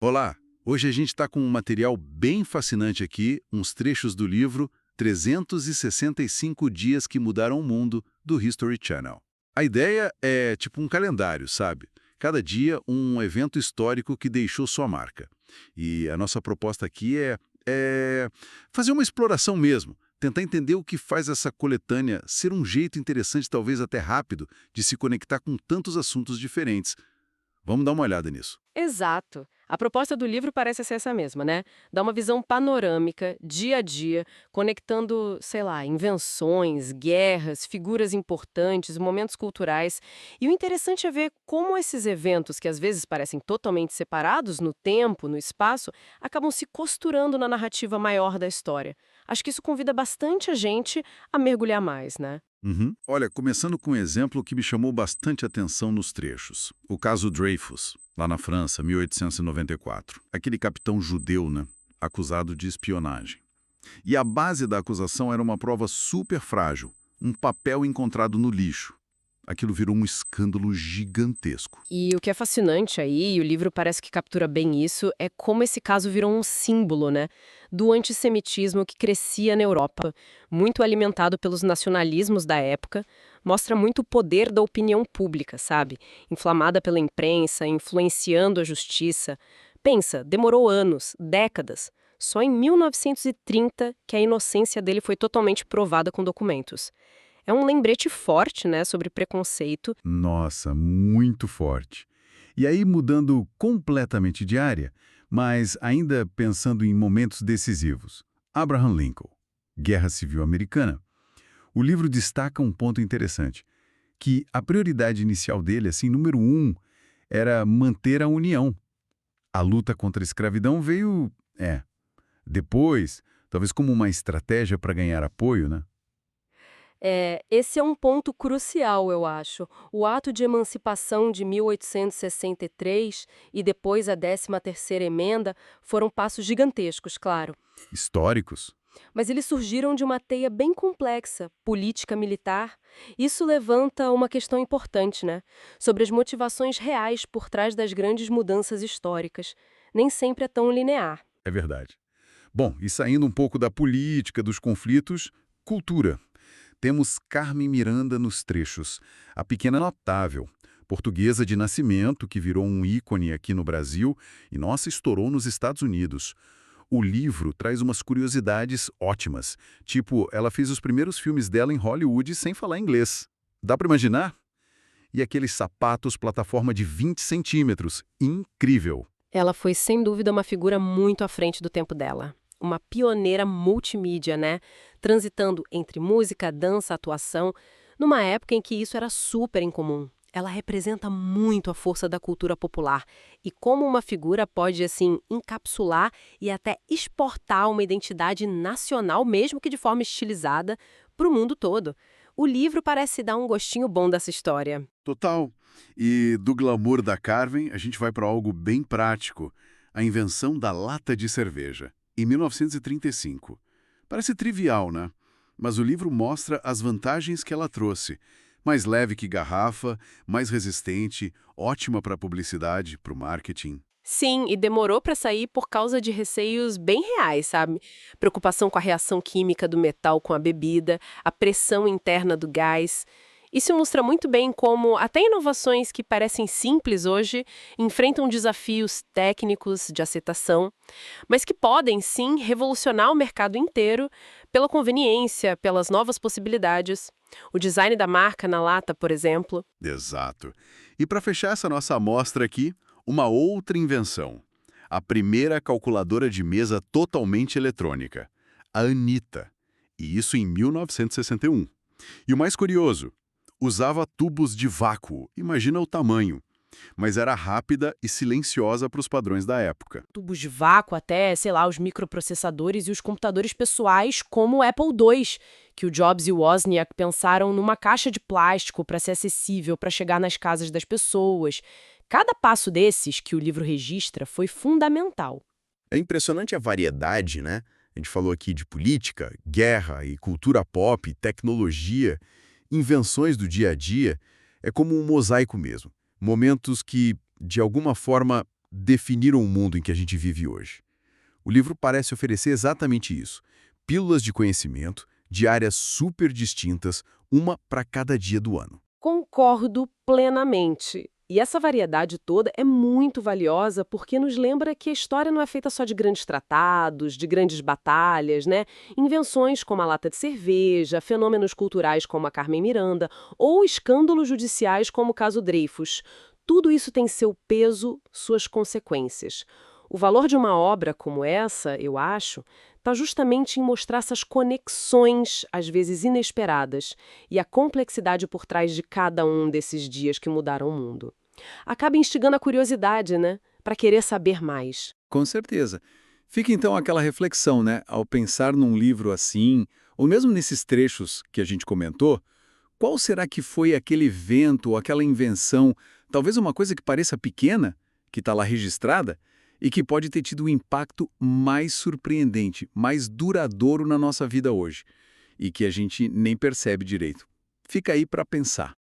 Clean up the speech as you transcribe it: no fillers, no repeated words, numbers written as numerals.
Olá! Hoje a gente está com um material bem fascinante aqui, uns trechos do livro 365 Dias que Mudaram o Mundo, do History Channel. A ideia é tipo um calendário, sabe? Cada dia um evento histórico que deixou sua marca. E a nossa proposta aqui é fazer uma exploração mesmo, tentar entender o que faz essa coletânea ser um jeito interessante, talvez até rápido, de se conectar com tantos assuntos diferentes. Vamos dar uma olhada nisso. Exato. A proposta do livro parece ser essa mesma, né? Dá uma visão panorâmica, dia a dia, conectando, sei lá, invenções, guerras, figuras importantes, momentos culturais. E o interessante é ver como esses eventos, que às vezes parecem totalmente separados no tempo, no espaço, acabam se costurando na narrativa maior da história. Acho que isso convida bastante a gente a mergulhar mais, né? Uhum. Olha, começando com um exemplo que me chamou bastante atenção nos trechos. O caso Dreyfus, lá na França, 1894. Aquele capitão judeu, né? Acusado de espionagem. E a base da acusação era uma prova super frágil, um papel encontrado no lixo. Aquilo virou um escândalo gigantesco. E o que é fascinante aí, e o livro parece que captura bem isso, é como esse caso virou um símbolo, né, do antissemitismo que crescia na Europa, muito alimentado pelos nacionalismos da época, mostra muito o poder da opinião pública, sabe? Inflamada pela imprensa, influenciando a justiça. Pensa, demorou anos, décadas. Só em 1930 que a inocência dele foi totalmente provada com documentos. É um lembrete forte, né, sobre preconceito. Nossa, muito forte. E aí, mudando completamente de área, mas ainda pensando em momentos decisivos. Abraham Lincoln, Guerra Civil Americana. O livro destaca um ponto interessante, que a prioridade inicial dele, assim, número um, era manter a união. A luta contra a escravidão veio, depois, talvez como uma estratégia para ganhar apoio, né? Esse é um ponto crucial, eu acho. O ato de emancipação de 1863 e depois a 13ª emenda foram passos gigantescos, claro. Históricos. Mas eles surgiram de uma teia bem complexa, política militar. Isso levanta uma questão importante, né? Sobre as motivações reais por trás das grandes mudanças históricas. Nem sempre é tão linear. É verdade. Bom, e saindo um pouco da política, dos conflitos, cultura. Temos Carmen Miranda nos trechos, a pequena notável, portuguesa de nascimento, que virou um ícone aqui no Brasil e, nossa, estourou nos Estados Unidos. O livro traz umas curiosidades ótimas, tipo, ela fez os primeiros filmes dela em Hollywood sem falar inglês. Dá para imaginar? E aqueles sapatos plataforma de 20 centímetros, incrível! Ela foi, sem dúvida, uma figura muito à frente do tempo dela. Uma pioneira multimídia, né? Transitando entre música, dança, atuação, numa época em que isso era super incomum. Ela representa muito a força da cultura popular e como uma figura pode, assim, encapsular e até exportar uma identidade nacional, mesmo que de forma estilizada, para o mundo todo. O livro parece dar um gostinho bom dessa história. Total. E do glamour da Carmen, a gente vai para algo bem prático, a invenção da lata de cerveja, em 1935. Parece trivial, né? Mas o livro mostra as vantagens que ela trouxe. Mais leve que garrafa, mais resistente, ótima para publicidade, para o marketing. Sim, e demorou para sair por causa de receios bem reais, sabe? Preocupação com a reação química do metal com a bebida, a pressão interna do gás. Isso mostra muito bem como até inovações que parecem simples hoje enfrentam desafios técnicos de aceitação, mas que podem sim revolucionar o mercado inteiro pela conveniência, pelas novas possibilidades. O design da marca na lata, por exemplo. Exato. E para fechar essa nossa amostra aqui, uma outra invenção. A primeira calculadora de mesa totalmente eletrônica. A Anita. E isso em 1961. E o mais curioso, usava tubos de vácuo, imagina o tamanho, mas era rápida e silenciosa para os padrões da época. Tubos de vácuo até, sei lá, os microprocessadores e os computadores pessoais como o Apple II, que o Jobs e o Wozniak pensaram numa caixa de plástico para ser acessível, para chegar nas casas das pessoas. Cada passo desses que o livro registra foi fundamental. É impressionante a variedade, né? A gente falou aqui de política, guerra e cultura pop, tecnologia, invenções do dia a dia. É como um mosaico mesmo. Momentos que, de alguma forma, definiram o mundo em que a gente vive hoje. O livro parece oferecer exatamente isso. Pílulas de conhecimento, de áreas super distintas, uma para cada dia do ano. Concordo plenamente. E essa variedade toda é muito valiosa porque nos lembra que a história não é feita só de grandes tratados, de grandes batalhas, né? Invenções como a lata de cerveja, fenômenos culturais como a Carmen Miranda ou escândalos judiciais como o caso Dreyfus. Tudo isso tem seu peso, suas consequências. O valor de uma obra como essa, eu acho, está justamente em mostrar essas conexões, às vezes inesperadas, e a complexidade por trás de cada um desses dias que mudaram o mundo. Acaba instigando a curiosidade, né? Para querer saber mais. Com certeza. Fica então aquela reflexão, né? Ao pensar num livro assim, ou mesmo nesses trechos que a gente comentou, qual será que foi aquele evento ou aquela invenção, talvez uma coisa que pareça pequena, que está lá registrada, e que pode ter tido um impacto mais surpreendente, mais duradouro na nossa vida hoje, e que a gente nem percebe direito. Fica aí para pensar.